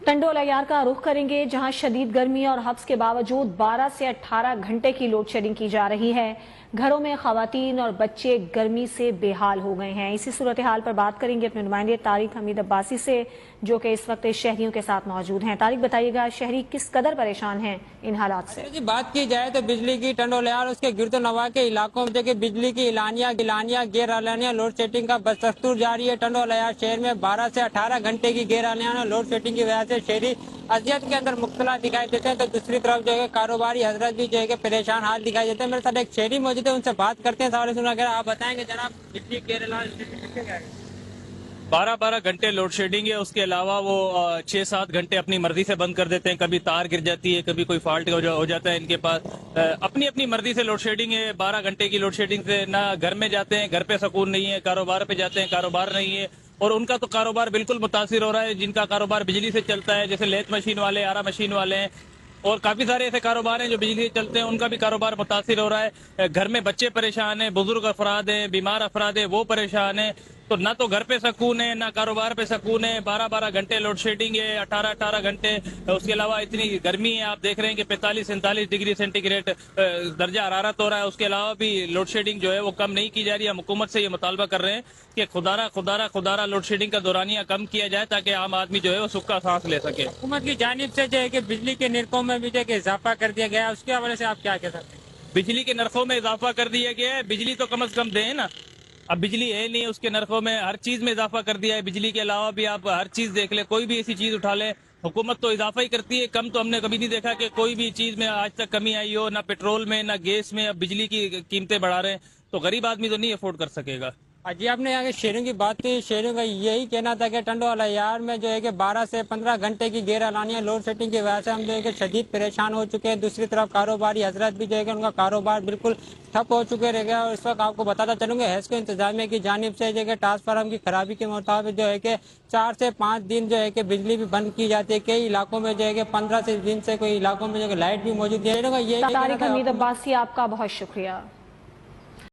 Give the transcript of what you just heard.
टंडोल अय्यार का रुख करेंगे, जहां शदीद गर्मी और हब्स के बावजूद 12 से 18 घंटे की लोड शेडिंग की जा रही है। घरों में खवातीन और बच्चे गर्मी से बेहाल हो गए हैं। इसी सूरत हाल पर बात करेंगे अपने नुमाइंदे तारिक हमीद अब्बासी से, जो कि इस वक्त शहरियों के साथ मौजूद हैं। तारिक, बताइएगा शहरी किस कदर परेशान हैं इन हालात से? जी, बात की जाए तो बिजली की टंडोल अय्यार उसके गिरदो नवा के इलाकों में देखिए बिजली की इलानिया गिलानिया गैर अलानिया लोड सेटिंग का बदस्तूर जारी है। टंडोल अय्यार शहर में 12 से 18 घंटे की गैर अलानिया लोड सेटिंग की वजह से शहरी अजियत के अंदर मुब्तला दिखाई देते हैं, तो दूसरी तरफ जो है कारोबारी हजरत भी जो है परेशान हाल दिखाई देते हैं। मेरे साथ एक शहरी मौजूद है, उनसे बात करते हैं। सवाल सुना कर आप बताएंगे जनाब, बिजली गैर 12-12 घंटे लोड शेडिंग है। उसके अलावा वो 6-7 घंटे अपनी मर्जी से बंद कर देते हैं। कभी तार गिर जाती है, कभी कोई फॉल्ट हो जाता है इनके पास। अपनी अपनी मर्जी से लोड शेडिंग है। 12 घंटे की लोड शेडिंग से ना घर में जाते हैं, घर पे सुकून नहीं है, कारोबार पे जाते हैं, कारोबार नहीं है। और उनका तो कारोबार बिल्कुल मुतासिर हो रहा है। जिनका कारोबार बिजली से चलता है, जैसे लेथ मशीन वाले, आरा मशीन वाले हैं, और काफी सारे ऐसे कारोबार हैं जो बिजली से चलते हैं, उनका भी कारोबार मुतासिर हो रहा है। घर में बच्चे परेशान हैं, बुजुर्ग अफराद हैं, बीमार अफराद हैं, वो परेशान हैं। तो ना तो घर पे सुकून है, ना कारोबार पे सुकून है। 12-12 घंटे लोड शेडिंग है, 18-18 घंटे। उसके अलावा इतनी गर्मी है, आप देख रहे हैं कि 45-47 डिग्री सेंटीग्रेड दर्जा हरारत हो रहा है। उसके अलावा भी लोड शेडिंग जो है वो कम नहीं की जा रही है। हम हुकूमत से ये मुतालबा कर रहे हैं कि खुदारा लोड शेडिंग का दौरानिया कम किया जाए, ताकि आम आदमी जो है वो सुख का सांस ले सके। हुकूमत की जानिब से जो है कि बिजली के निर्खों में भी जो है कि इजाफा कर दिया गया है, उसके हवाले से आप क्या कह सकते हैं? बिजली के नरखों में इजाफा कर दिया गया है। बिजली तो कम से कम दें ना, अब बिजली है नहीं, उसके नरखों में हर चीज में इजाफा कर दिया है। बिजली के अलावा भी आप हर चीज देख ले, कोई भी ऐसी चीज उठा ले, हुकूमत तो इजाफा ही करती है। कम तो हमने कभी नहीं देखा कि कोई भी चीज में आज तक कमी आई हो, ना पेट्रोल में, ना गैस में। अब बिजली की कीमतें बढ़ा रहे हैं, तो गरीब आदमी तो नहीं अफोर्ड कर सकेगा। जी, आपने यहाँ के शहरों की बात की। शहरों का यही कहना था कि टंडोल अय्यार में जो है कि 12 से 15 घंटे की गैर अलानिया लोड सेटिंग की वजह से हम जो है कि शदीद परेशान हो चुके हैं। दूसरी तरफ कारोबारी हजरत भी जो है कि उनका कारोबार बिल्कुल ठप हो चुके रह गया। और इस वक्त आपको बताता चलूंगा, हैस्को इंतजामिया की जानिब से जो है कि ट्रांसफार्मर की खराबी के मुताबिक जो है कि 4 से 5 दिन जो है कि बिजली भी बंद की जाती है। कई इलाकों में जो है कि 15 से दिन से कोई इलाकों में जो है लाइट भी मौजूद है। तारिक हमीद अब्बासी, आपका बहुत शुक्रिया।